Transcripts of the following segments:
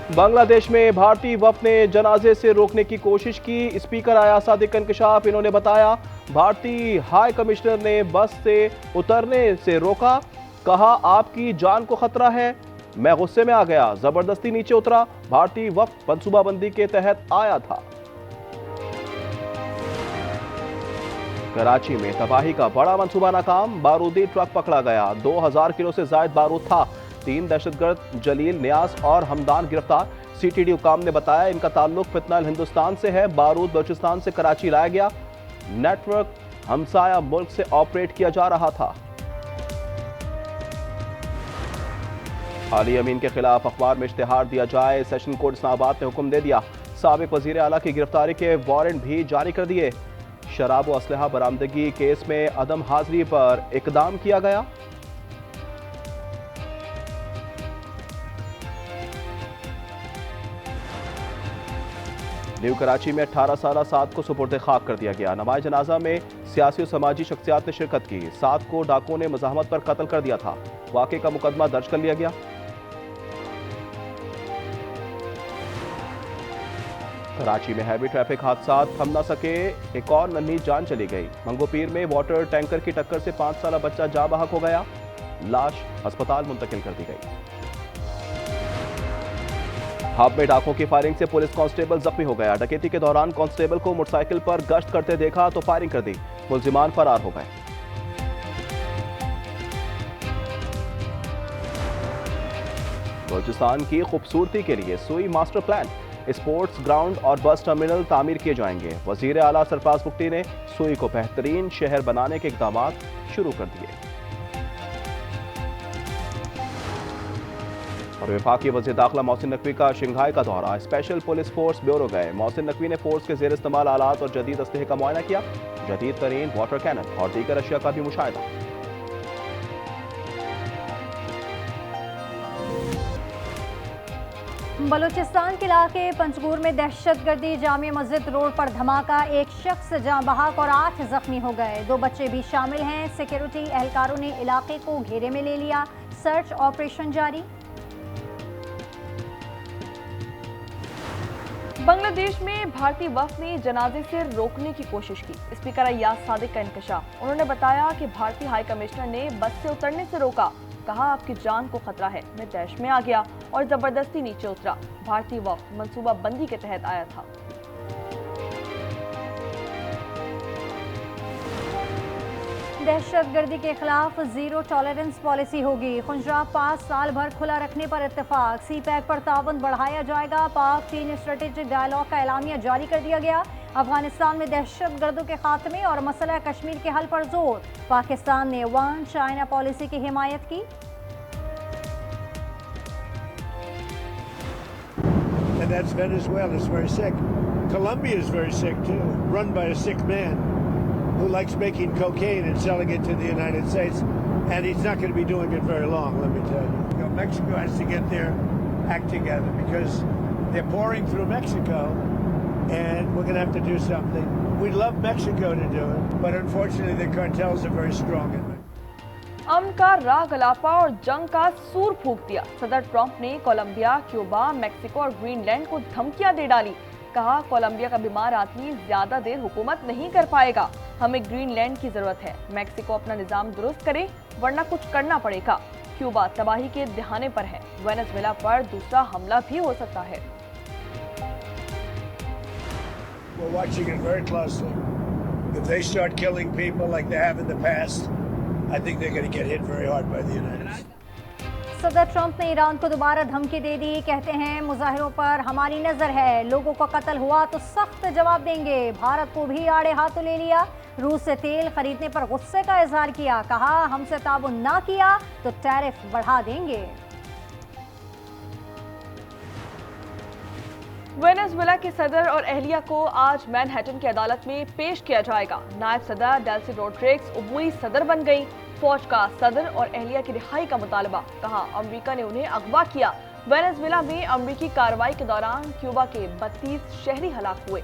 बांग्लादेश में भारतीय वफ़द ने जनाजे से रोकने की कोशिश की। स्पीकर आया सादिक का इंकशाफ। इन्होंने बताया भारतीय हाई कमिश्नर ने बस से उतरने से रोका। कहा आपकी जान को खतरा है। मैं गुस्से में आ गया, जबरदस्ती नीचे उतरा। भारतीय वफ़द मंसूबाबंदी के तहत आया था। कराची में तबाही का बड़ा मंसूबा नाकाम। बारूदी ट्रक पकड़ा गया। 2000 किलो से ज्यादा बारूद था। 3 दहशतगर्द जलील, न्यास और हमदान गिरफ्तार। सीटीडी हुकाम ने बताया इनका ताल्लुक फितनल हिंदुस्तान से है। बारूद बलूचिस्तान से कराची लाया गया। नेटवर्क हमसाया मुल्क से ऑपरेट किया जा रहा था। अली अमीन के खिलाफ अखबार में इश्तिहार दिया जाए। सेशन कोर्ट इस्लामाबाद ने हुक्म दे दिया। साबिक वजीर आला की गिरफ्तारी के वारंट भी जारी कर दिए। शराब व असलहा बरामदगी केस में अदम हाजिरी पर इकदाम किया गया। न्यू कराची में 18 साल साद को सुपुर्द खाक कर दिया गया। नमाज जनाजा में सियासी और समाजी शख्सियात ने शिरकत की। साद को डाकुओं ने मज़ाहमत पर कत्ल कर दिया था। वाक़े का मुकदमा दर्ज कर लिया गया। कराची में हैवी ट्रैफिक हादसा थम न सके, एक और नन्ही जान चली गई। मंगोपीर में वाटर टैंकर की टक्कर से 5 साला बच्चा जाँ बहक हो गया। लाश अस्पताल मुंतकिल कर दी गई। हब में डाकों की फायरिंग से पुलिस कांस्टेबल जख्मी हो गया। डकैती के दौरान कांस्टेबल को मोटरसाइकिल पर गश्त करते देखा तो फायरिंग कर दी। मुलजिमान फरार हो गए। बलूचिस्तान की खूबसूरती के लिए सुई मास्टर प्लान, स्पोर्ट्स ग्राउंड और बस टर्मिनल तामीर किए जाएंगे। वजीर आला सरफराज बुख्ती ने सुई को बेहतरीन शहर बनाने के इकदाम शुरू कर दिए। और वफाकी वज़ीर दाखिला मोहसिन नकवी का शंघाई का दौरा। स्पेशल पुलिस फोर्स ब्यूरो गए। मोहसिन नकवी ने फोर्स के जेर इस्तेमाल आलात और जदीद असलहे का मुआयना किया। जदीद तरीन वाटर कैनन और दीगर अशिया का भी मुशाहिदा। बलूचिस्तान के इलाके पंजगूर में दहशतगर्दी, जामिया मस्जिद रोड पर धमाका। एक शख्स जाँ बहक और 8 जख्मी हो गए। 2 बच्चे भी शामिल हैं। सिक्योरिटी एहलकारों ने इलाके को घेरे में ले लिया। सर्च ऑपरेशन जारी। बांग्लादेश में भारतीय वफ़द ने जनाजे से रोकने की कोशिश की। स्पीकर अय्याज सादिक का इंकशाफ। उन्होंने बताया कि भारतीय हाई कमिश्नर ने बस से उतरने से रोका। कहा आपकी जान को खतरा है। मैं तैश में आ गया और जबरदस्ती नीचे उतरा। भारतीय वफ़द मंसूबा बंदी के तहत आया था। दहशतगर्दी के खिलाफ जीरो टॉलरेंस पॉलिसी होगी। खुंजराब पास साल भर खुला रखने पर इत्तेफाक। सी पैक पर ताउन बढ़ाया जाएगा। पाक चीन स्ट्रेटेजिक डायलॉग का एलामिया जारी कर दिया गया। अफगानिस्तान में दहशतगर्दों के खात्मे और मसला कश्मीर के हल पर जोर। पाकिस्तान ने वन चाइना पॉलिसी की हिमायत की। And that's Venezuela is very sick. Colombia is very sick too, run by a sick man who likes making cocaine and selling it to the United States, and he's not going to be doing it very long, let me tell you. You know, Mexico has to get their act together because they're pouring through Mexico, and we're going to have to do something. We'd love Mexico to do it, but unfortunately the cartels are very strong in Mexico. अमन का राह गलापा और जंग का सूर फूंक दिया। सदर Trump ने कोलंबिया, क्यूबा, मेक्सिको और ग्रीनलैंड को धमकियां दे डाली। कहा कोलंबिया का बीमार आदमी ज्यादा देर हुकूमत नहीं कर पाएगा। हमें ग्रीनलैंड की जरूरत है। मेक्सिको अपना निजाम दुरुस्त करे वरना कुछ करना पड़ेगा। क्यूबा तबाही के दिहाने पर है। वेनेजुएला पर दूसरा हमला भी हो सकता है। We're watching it very closely. If they start killing people like they have in the past, I think they're going to get hit very hard by the United States. सदर ट्रंप ने Iran को दोबारा धमकी दे दी। कहते हैं मुजाहिरों पर हमारी नजर है। लोगों का कत्ल हुआ तो सख्त जवाब देंगे। भारत को भी आड़े हाथों ले लिया। रूस से तेल खरीदने पर गुस्से का इजहार किया। कहा हमसे ताउन ना किया तो टैरिफ बढ़ा देंगे। वेनेजुएला के सदर और अहलिया को आज मैनहट्टन की अदालत में पेश किया जाएगा। नायब सदर डेल्सी रोड्रिग्स उबुई सदर बन गई। फौज का सदर और अहलिया की रिहाई का मुतालबा। कहा अमेरिका ने उन्हें अगवा किया। वेनेजुएला में अमेरिकी कार्रवाई के दौरान क्यूबा के 32 शहरी हलाक हुए।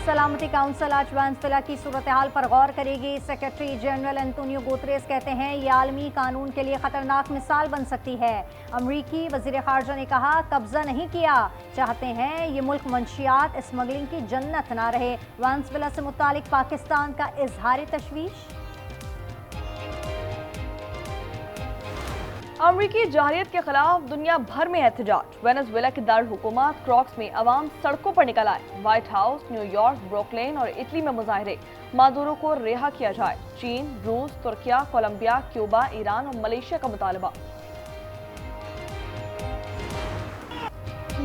सलामती काउंसिल आज वेनेजुएला की सूरत हाल पर गौर करेगी। सेक्रेटरी जनरल एंटोनियो गुतेरेस कहते हैं ये आलमी कानून के लिए खतरनाक मिसाल बन सकती है। अमरीकी वजीर खारजा ने कहा कब्जा नहीं किया, चाहते हैं ये मुल्क मंशियात स्मगलिंग की जन्नत ना रहे। वेनेजुएला से मुतालिक पाकिस्तान का इजहार तशवीश। अमरीकी जाहिलियत के खिलाफ दुनिया भर में एहतजाज। वेनेजुएला के दारुल हुकूमत क्रॉक्स में अवाम सड़कों पर निकल आए। व्हाइट हाउस, न्यूयॉर्क, ब्रुकलिन और इटली में मुजाहरे। मादुरो को रिहा किया जाए। चीन, रूस, तुर्किया, कोलंबिया, क्यूबा, ईरान और मलेशिया का मुतालबा।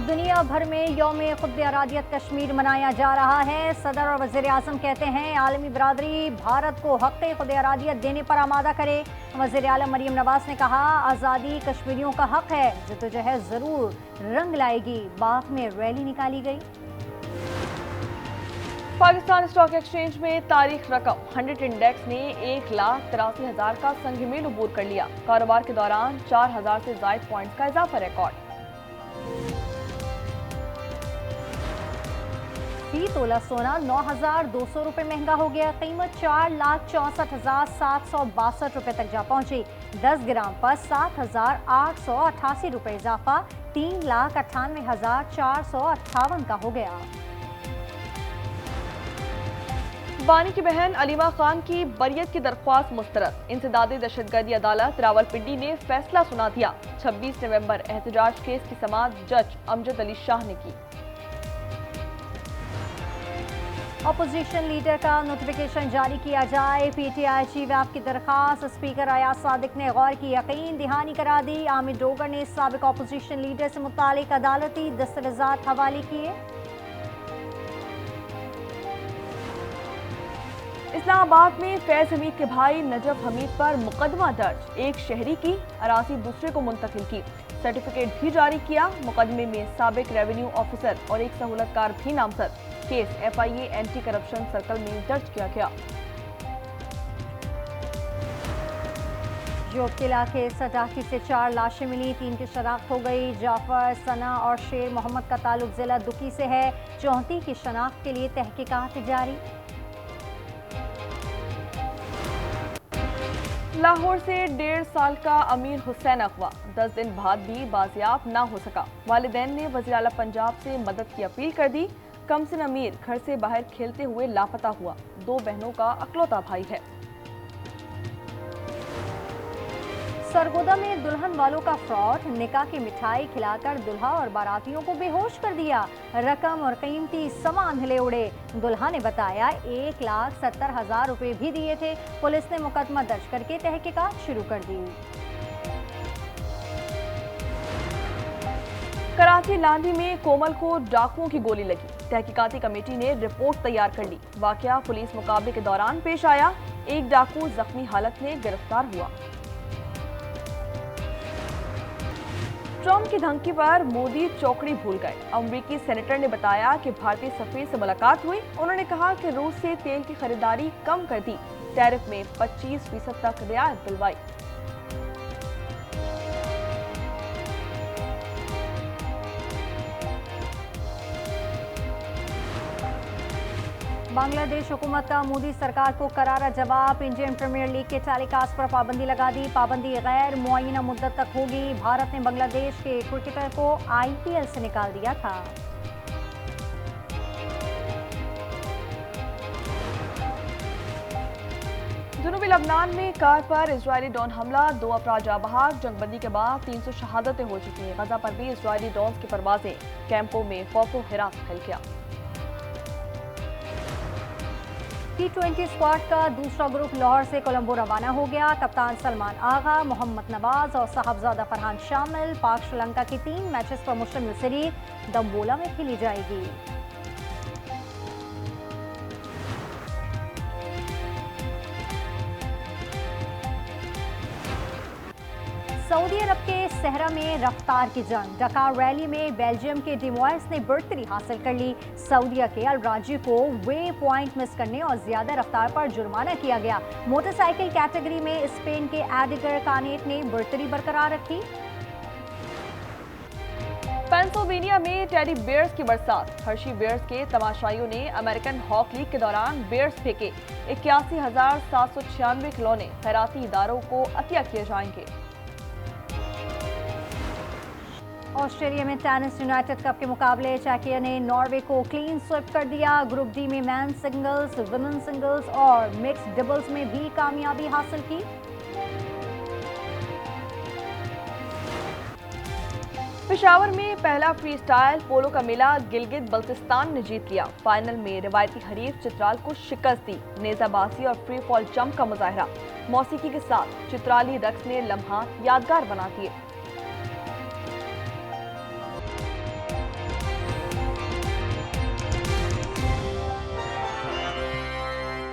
दुनिया भर में यौम खुद अरादियत कश्मीर मनाया जा रहा है। सदर और वज़ीर आज़म कहते हैं आलमी बरादरी भारत को हक़ खुद अरादियत देने पर आमादा करे। वज़ीर आलम मरियम नवाज ने कहा आज़ादी कश्मीरियों का हक़ है, जद्दोजहद ज़रूर रंग लाएगी। बाग में रैली निकाली गई। पाकिस्तान स्टॉक एक्सचेंज में तारीख रकम 100 इंडेक्स ने 1,83,000 का संगमील अबूर कर लिया। कारोबार के दौरान 4,000 से ज़ायद पॉइंट्स का इजाफा रिकॉर्ड। फी तोला सोना 9,200 रुपये महंगा हो गया। कीमत 4,64,762 रुपये तक जा पहुंची। 10 ग्राम पर 7,888 रुपये इजाफा 3,98,458 का हो गया। बानी की बहन अलीमा खान की बरियत की दरख्वास्त मुस्तरद। इंसदादी दहशतगर्दी अदालत रावलपिंडी ने फैसला सुना दिया। 26 नवंबर एहतजाज केस की समाअत जज अमजद अली शाह ने की। अपोजिशन लीडर का नोटिफिकेशन जारी किया जाए। पीटीआई चीफ व्हिप की दरखास्त स्पीकर अयाज सादिक ने गौर की यकीन दहानी करा दी। आमिर डोगर ने साबिक अपोजिशन लीडर से मुतालिक अदालती दस्तावेजात हवाले किए। इस्लामाबाद में फैज हमीद के भाई नजफ हमीद पर मुकदमा दर्ज। एक शहरी की अराजी दूसरे को मुंतकिल की, सर्टिफिकेट भी जारी किया। मुकदमे में साबिक रेवेन्यू ऑफिसर और एक सहूलतकार भी नामजद। Case FIA anti corruption circle में दर्ज किया गया। जोब के इलाके सटाकी से 4 लाशें मिली, 3 की शनाख्त हो गई। जाफर, सना और शेर मोहम्मद का ताल्लुक जिला दुकी से है। 34 की शनाख्त के लिए तहकीकात जारी। लाहौर से 1.5 साल का अमीर हुसैन अगवा 10 दिन बाद भी बाजियाब ना हो सका। वालिदैन ने वज़ीर आला पंजाब से मदद की अपील कर दी। कमसिन अमीर घर से बाहर खेलते हुए लापता हुआ। 2 बहनों का अकलौता भाई है। सरगोदा में दुल्हन वालों का फ्रॉड। निकाह की मिठाई खिलाकर दुल्हा और बारातियों को बेहोश कर दिया। रकम और कीमती सामान हिले उड़े। दुल्हा ने बताया 1,70,000 रुपए भी दिए थे। पुलिस ने मुकदमा दर्ज करके तहकीकात शुरू कर दी। कराची लांडी में कोमल को डाकुओं की गोली लगी। तहकीकाती कमेटी ने रिपोर्ट तैयार कर ली। वाकया पुलिस मुकाबले के दौरान पेश आया। एक डाकू जख्मी हालत में गिरफ्तार हुआ। ट्रंप की धमकी पर मोदी चौकड़ी भूल गए। अमेरिकी सेनेटर ने बताया कि भारतीय सफीर से मुलाकात हुई। उन्होंने कहा कि रूस से तेल की खरीदारी कम कर दी। टैरिफ में 25% तक रियायत दिलवाई। बांग्लादेश हुकूमत का मोदी सरकार को करारा जवाब। इंडियन प्रीमियर लीग के टेलीकास्ट पर पाबंदी लगा दी। पाबंदी गैर मुअय्यना मुद्दत तक होगी। भारत ने बांग्लादेश के क्रिकेटर को IPL से निकाल दिया था। जनूबी लबनान में कार पर इजरायली ड्रोन हमला। 2 अफराद जाँ बहक। जंगबंदी के बाद 300 शहादतें हो चुकी हैं। गजा पर भी इजरायली ड्रोन की परवाजें। कैंपों में खौफ व हिरास फैल गया। T20 स्क्वाड का दूसरा ग्रुप लाहौर से कोलंबो रवाना हो गया। कप्तान सलमान आगा, मोहम्मद नवाज और साहबजादा फरहान शामिल। पाक श्रीलंका की 3 मैचेस पर मुश्तमिल सीरीज दम्बोला में खेली जाएगी। सऊदी अरब के सहरा में रफ्तार की जंग। डकार रैली में बेल्जियम के डिमॉयस ने बढ़तरी हासिल कर ली। सऊदीया के अल राजी को वे पॉइंट मिस करने और ज्यादा रफ्तार पर जुर्माना किया गया। मोटरसाइकिल कैटेगरी में स्पेन के एडिगर कानेट ने बढ़तरी बरकरार रखी। पेंसिल्वेनिया में टेडी बेयर्स की बरसात। हर्शी बेयर्स के तमाशाइयों ने अमेरिकन हॉक लीग के दौरान बेयर्स फेंके। 81,796 खिलौने खैराती इदारों को अतिया किए जाएंगे। ऑस्ट्रेलिया में टेनिस यूनाइटेड कप के मुकाबले चेकिया ने नॉर्वे को क्लीन स्वीप कर दिया। ग्रुप डी में मैन सिंगल्स, वुमेन सिंगल्स और मिक्स्ड डबल्स में भी कामयाबी हासिल की। पेशावर में पहला फ्री स्टाइल पोलो का मेला गिलगित बल्तिस्तान ने जीत लिया। फाइनल में रिवायती हरीफ चित्राल को शिकस्त दी। नेजाबाजी और फ्री फॉल जंप का मुजाहरा। मौसीकी के साथ चित्राली रक्स ने लम्हा यादगार बना दिए।